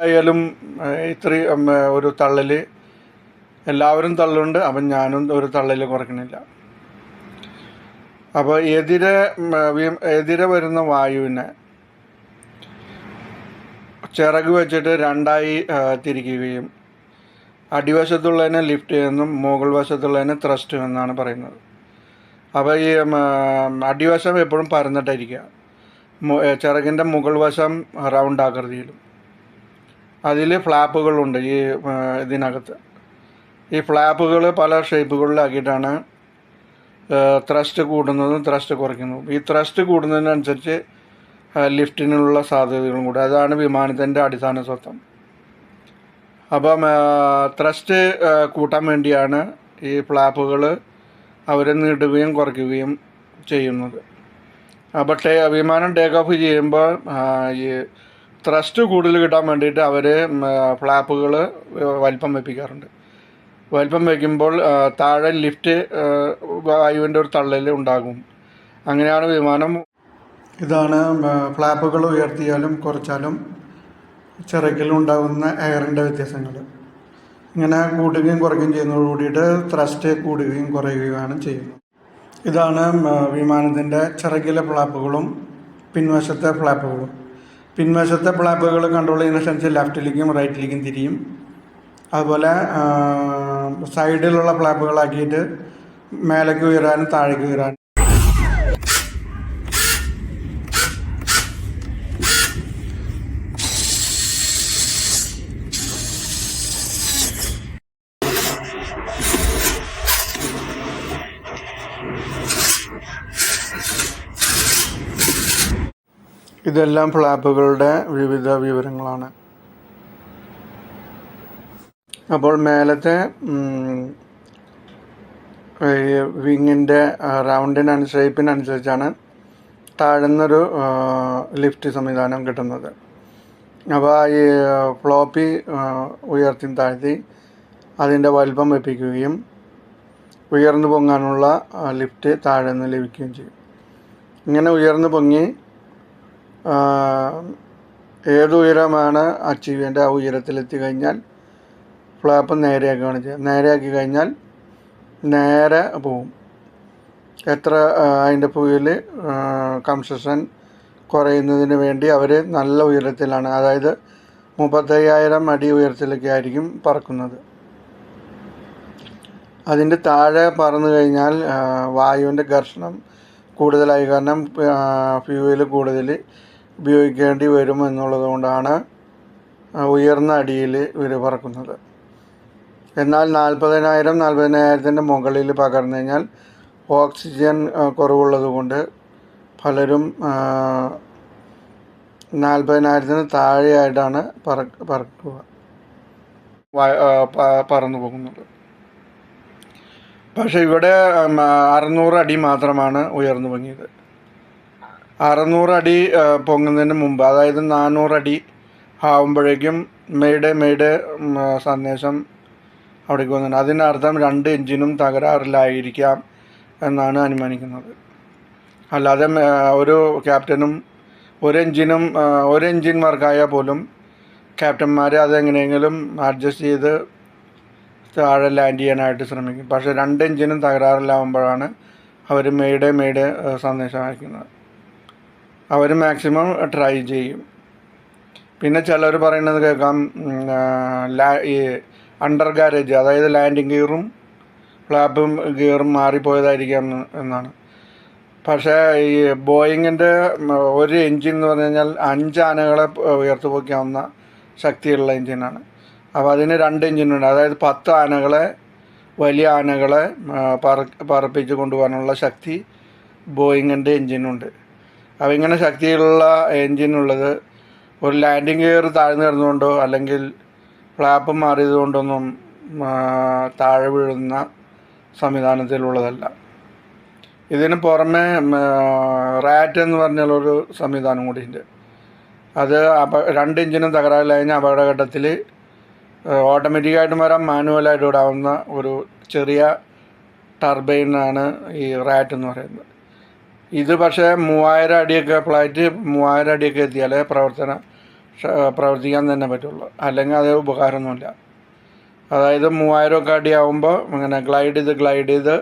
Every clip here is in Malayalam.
ആയാലും ഇത്രയും ഒരു തള്ളൽ എല്ലാവരും തള്ളുണ്ട്. അപ്പം ഞാനും ഒരു തള്ളൽ കുറയ്ക്കണില്ല. അപ്പോൾ എതിരെ വരുന്ന വായുവിനെ ചിറക് വെച്ചിട്ട് രണ്ടായി തിരിക്കുകയും അടിവശത്തുള്ളതിനെ ലിഫ്റ്റ് എന്നും മുകൾ വശത്തുള്ളതിനെ ത്രസ്റ്റ് എന്നാണ് പറയുന്നത്. അപ്പോൾ ഈ അടിവശം എപ്പോഴും പരന്നിട്ടായിരിക്കുക, ചിറകിൻ്റെ മുകൾ വശം റൗണ്ട് ആകൃതിയിലും. അതിൽ ഫ്ലാപ്പുകളുണ്ട് ഈ ഇതിനകത്ത്. ഈ ഫ്ലാപ്പുകൾ പല ഷേപ്പുകളിലാക്കിയിട്ടാണ് ത്രസ്റ്റ് കൂടുന്നതും ത്രസ്റ്റ് കുറയ്ക്കുന്നതും. ഈ ത്രസ്റ്റ് കൂടുന്നതിനനുസരിച്ച് ലിഫ്റ്റിനുള്ള സാധ്യതകളും കൂടെ. അതാണ് വിമാനത്തിൻ്റെ അടിസ്ഥാന സ്വത്തം. അപ്പം ത്രസ്റ്റ് കൂട്ടാൻ വേണ്ടിയാണ് ഈ ഫ്ലാപ്പുകൾ അവരെ നീട്ടുകയും കുറയ്ക്കുകയും ചെയ്യുന്നത്. അപ്പോൾ വിമാനം ടേക്ക് ഓഫ് ചെയ്യുമ്പോൾ ഈ ത്രസ്റ്റ് കൂടുതൽ കിട്ടാൻ വേണ്ടിയിട്ട് അവർ ഫ്ലാപ്പുകൾ വലിപ്പം വെപ്പിക്കാറുണ്ട്. വലിപ്പം വയ്ക്കുമ്പോൾ താഴെ ലിഫ്റ്റ് വായുവിൻ്റെ ഒരു തള്ളൽ ഉണ്ടാകും. അങ്ങനെയാണ് വിമാനം. ഇതാണ് ഫ്ലാപ്പുകൾ ഉയർത്തിയാലും കുറച്ചാലും ചിറകിലുണ്ടാകുന്ന എയറിൻ്റെ വ്യത്യാസങ്ങൾ. ഇങ്ങനെ കൂട്ടുകയും കുറയ്ക്കുകയും ചെയ്യുന്നതോട് കൂടിയിട്ട് ത്രസ്റ്റ് കൂടുകയും കുറയുകയാണ് ചെയ്യുന്നത്. ഇതാണ് വിമാനത്തിൻ്റെ ചിറകിലെ ഫ്ലാപ്പുകളും പിൻവശത്തെ ഫ്ലാപ്പുകളും. പിൻവശത്തെ ഫ്ലാപ്പുകൾ കൺട്രോൾ ചെയ്യുന്നതനുസരിച്ച് ലെഫ്റ്റിലേക്കും റൈറ്റിലേക്കും തിരിയും. അതുപോലെ സൈഡിലുള്ള ഫ്ലാപ്പുകളാക്കിയിട്ട് മേലേക്ക് ഉയരാനും താഴേക്ക് ഉയരാനും. ഇതെല്ലാം ഫ്ലാപ്പുകളുടെ വിവിധ വിവരങ്ങളാണ്. അപ്പോൾ മേലത്തെ വിങ്ങിൻ്റെ ഷേപ്പിനനുസരിച്ചാണ് താഴ്ന്നൊരു ലിഫ്റ്റ് സംവിധാനം കിട്ടുന്നത്. അപ്പോൾ ഈ ഫ്ലോപ്പി ഉയർത്തി താഴ്ത്തി അതിൻ്റെ വലിപ്പം വെപ്പിക്കുകയും ഉയർന്നു പൊങ്ങാനുള്ള ലിഫ്റ്റ് താഴെ നിന്ന് ലഭിക്കുകയും ചെയ്യും. ഇങ്ങനെ ഉയർന്നു പൊങ്ങി ഏത് ഉയരമാണ് അച്ചീവ് ചെയ്യേണ്ടത് ആ ഉയരത്തിലെത്തി കഴിഞ്ഞാൽ ഫ്ലാപ്പ് നേരെയാക്കുകയാണ് ചെയ്യുക. നേരെയാക്കി കഴിഞ്ഞാൽ നേരെ പോവും. എത്ര അതിൻ്റെ ഫ്യൂവൽ കൺസഷൻ കുറയുന്നതിന് വേണ്ടി അവർ നല്ല ഉയരത്തിലാണ്, അതായത് 35,000 അടി ഉയരത്തിലൊക്കെ ആയിരിക്കും പറക്കുന്നത്. അതിൻ്റെ താഴെ പറന്നു കഴിഞ്ഞാൽ വായുവിൻ്റെ ഘർഷണം കൂടുതലായി, കാരണം ഫ്യൂവൽ കൂടുതൽ ഉപയോഗിക്കേണ്ടി വരും എന്നുള്ളത് കൊണ്ടാണ് ഉയർന്ന അടിയിൽ ഇവർ പറക്കുന്നത്. എന്നാൽ 40,000 മുകളിൽ പകർന്നു കഴിഞ്ഞാൽ ഓക്സിജൻ കുറവുള്ളത് കൊണ്ട് പലരും 40,000 താഴെയായിട്ടാണ് പറന്നു പോകുന്നത്. പക്ഷേ ഇവിടെ 600 അടി മാത്രമാണ് ഉയർന്നു പൊങ്ങിയത്. 600 അടി പൊങ്ങുന്നതിന് മുമ്പ്, അതായത് 400 അടി ആവുമ്പോഴേക്കും മെയ്ഡേ സന്ദേശം അവിടേക്ക് വന്നിട്ടുണ്ട്. അതിനർത്ഥം 2 എഞ്ചിനും തകരാറിലായിരിക്കാം എന്നാണ് അനുമാനിക്കുന്നത്. അല്ലാതെ ഒരു ക്യാപ്റ്റനും ഒരു എഞ്ചിൻ വർക്കായാൽ പോലും ക്യാപ്റ്റന്മാർ അതെങ്ങനെയെങ്കിലും അഡ്ജസ്റ്റ് ചെയ്ത് താഴെ ലാൻഡ് ചെയ്യാനായിട്ട് ശ്രമിക്കും. പക്ഷേ 2 എഞ്ചിനും തകരാറിലാവുമ്പോഴാണ് അവർ മെയ്ഡേ സന്ദേശം അയക്കുന്നത്. അവർ മാക്സിമം ട്രൈ ചെയ്യും. പിന്നെ ചിലർ പറയുന്നത് കേൾക്കാം, ഈ അണ്ടർ ഗാരേജ്, അതായത് ലാൻഡിങ് ഗിയറും ഫ്ലാപ്പും ഗിയറും മാറിപ്പോയതായിരിക്കാം എന്നാണ്. പക്ഷേ ഈ ബോയിങ്ങിൻ്റെ ഒരു എൻജിൻ എന്ന് പറഞ്ഞു കഴിഞ്ഞാൽ 5 ആനകളെ ഉയർത്തു പൊക്കാവുന്ന ശക്തിയുള്ള എൻജിനാണ്. അപ്പോൾ അതിന് 2 എൻജിനുണ്ട്. അതായത് 10 ആനകളെ, വലിയ ആനകളെ പറപ്പിച്ച് കൊണ്ടുപോകാനുള്ള ശക്തി ബോയിങ്ങിൻ്റെ എൻജിനുണ്ട്. അപ്പോൾ ഇങ്ങനെ ശക്തിയുള്ള എൻജിനുള്ളത് ഒരു ലാൻഡിങ് ഗിയർ താഴ്ന്നു കിടന്നുകൊണ്ടോ അല്ലെങ്കിൽ ഫ്ലാപ്പ് മാറിയത് കൊണ്ടൊന്നും താഴെ വീഴുന്ന സംവിധാനത്തിലുള്ളതല്ല. ഇതിന് പുറമെ റാറ്റ് എന്ന് പറഞ്ഞുള്ളൊരു സംവിധാനം കൂടിയുണ്ട്. അത് 2 എഞ്ചിനും തകരാറിലായി കഴിഞ്ഞാൽ അപകടഘട്ടത്തിൽ ഓട്ടോമാറ്റിക്കായിട്ടും വരാം, മാനുവലായിട്ട് ഇടാവുന്ന ഒരു ചെറിയ ടർബൈനാണ് ഈ റാറ്റ് എന്ന് പറയുന്നത്. ഇത് പക്ഷേ 3000 അടിയൊക്കെ ഫ്ലൈറ്റ് 3000 അടിയൊക്കെ എത്തിയാലേ പ്രവർത്തന പ്രവർത്തിക്കാൻ തന്നെ പറ്റുള്ളൂ. അല്ലെങ്കിൽ അത് ഉപകാരമൊന്നുമില്ല. അതായത് 3000 അടി ആകുമ്പോൾ ഇങ്ങനെ ഗ്ലൈഡ് ചെയ്ത്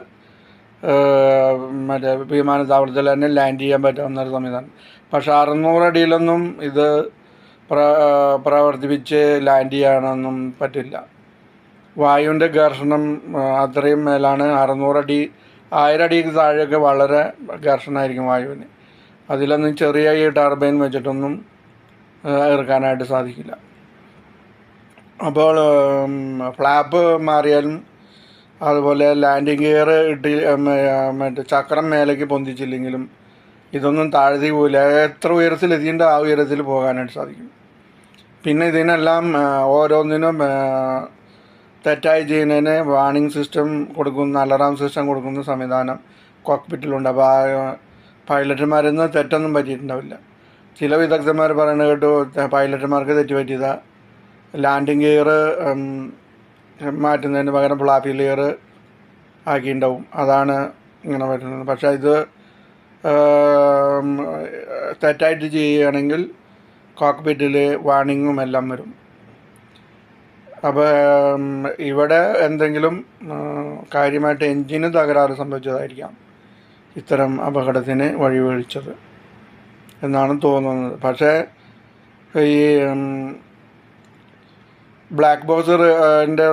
മറ്റേ വിമാനത്താവളത്തിൽ തന്നെ ലാൻഡ് ചെയ്യാൻ പറ്റാവുന്നൊരു സംവിധാനം. പക്ഷേ 600 അടിയിലൊന്നും ഇത് പ്രവർത്തിപ്പിച്ച് ലാൻഡ് ചെയ്യാനൊന്നും പറ്റില്ല. വായുവിൻ്റെ ഘർഷണം അത്രയും മേലാണ്. 600 അടി 1000 അടിക്ക് താഴെയൊക്കെ വളരെ ഘർഷണമായിരിക്കും വായുവിന്. അതിലൊന്നും ചെറിയ ഈ ടർബൈൻ വെച്ചിട്ടൊന്നും ഇറക്കാനായിട്ട് സാധിക്കില്ല. അപ്പോൾ ഫ്ലാപ്പ് മാറിയാലും അതുപോലെ ലാൻഡിങ് ഗിയർ മറ്റേ ചക്രം മേലേക്ക് പൊന്തിച്ചില്ലെങ്കിലും ഇതൊന്നും താഴ്ത്തി പോയില്ല. എത്ര ഉയരത്തിലെത്തിയിട്ട് ആ ഉയരത്തിൽ പോകാനായിട്ട് സാധിക്കും. പിന്നെ ഇതിനെല്ലാം ഓരോന്നിനും തെറ്റായി ചെയ്യുന്നതിന് വാർണിംഗ് സിസ്റ്റം കൊടുക്കുന്ന, അലറാം സിസ്റ്റം കൊടുക്കുന്ന സംവിധാനം കോക്ക്പിറ്റിലുണ്ട്. അപ്പോൾ ആ പൈലറ്റുമാരിന്ന് തെറ്റൊന്നും പറ്റിയിട്ടുണ്ടാവില്ല. ചില വിദഗ്ധന്മാർ പറയുന്നത് കേട്ടു, പൈലറ്റുമാർക്ക് തെറ്റ് പറ്റിയതാ, ലാൻഡിങ് ഗിയർ മാറ്റുന്നതിന് പകരം ഫ്ലാപ്പി ലെയർ ആക്കിയിട്ടുണ്ടാവും, അതാണ് ഇങ്ങനെ പറ്റുന്നത്. പക്ഷേ ഇത് തെറ്റായിട്ട് ചെയ്യുകയാണെങ്കിൽ കോക്ക്പിറ്റിൽ വാർണിങ്ങും എല്ലാം വരും. അപ്പോൾ ഇവിടെ എന്തെങ്കിലും കാര്യമായിട്ട് എൻജിന് തകരാറ് സംഭവിച്ചതായിരിക്കാം ഇത്തരം അപകടത്തിന് വഴിവെളിച്ചത് എന്നാണ് തോന്നുന്നത്. പക്ഷേ ഈ ബ്ലാക്ക് ബോക്സിൻ്റെ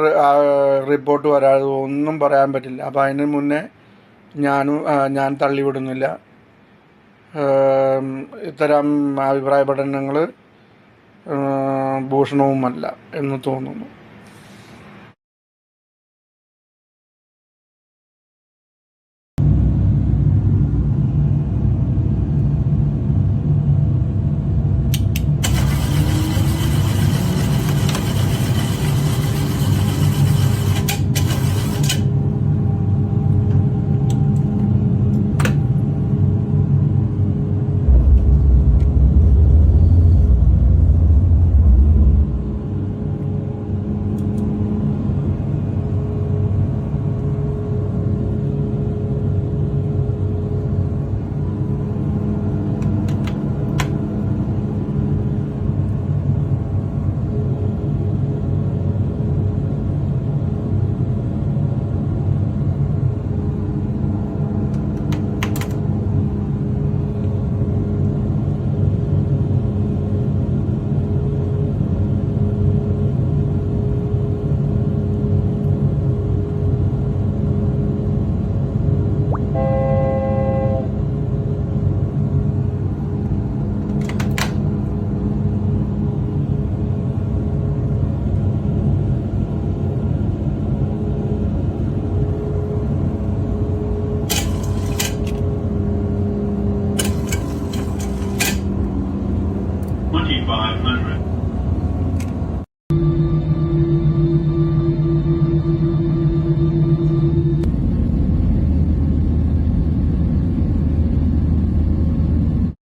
റിപ്പോർട്ട് വരാതെ ഒന്നും പറയാൻ പറ്റില്ല. അപ്പോൾ അതിന് മുന്നേ ഞാൻ തള്ളിവിടുന്നില്ല. ഇത്തരം അഭിപ്രായ പഠനങ്ങൾ ഭൂഷണവുമല്ല എന്ന് തോന്നുന്നു. $2,500.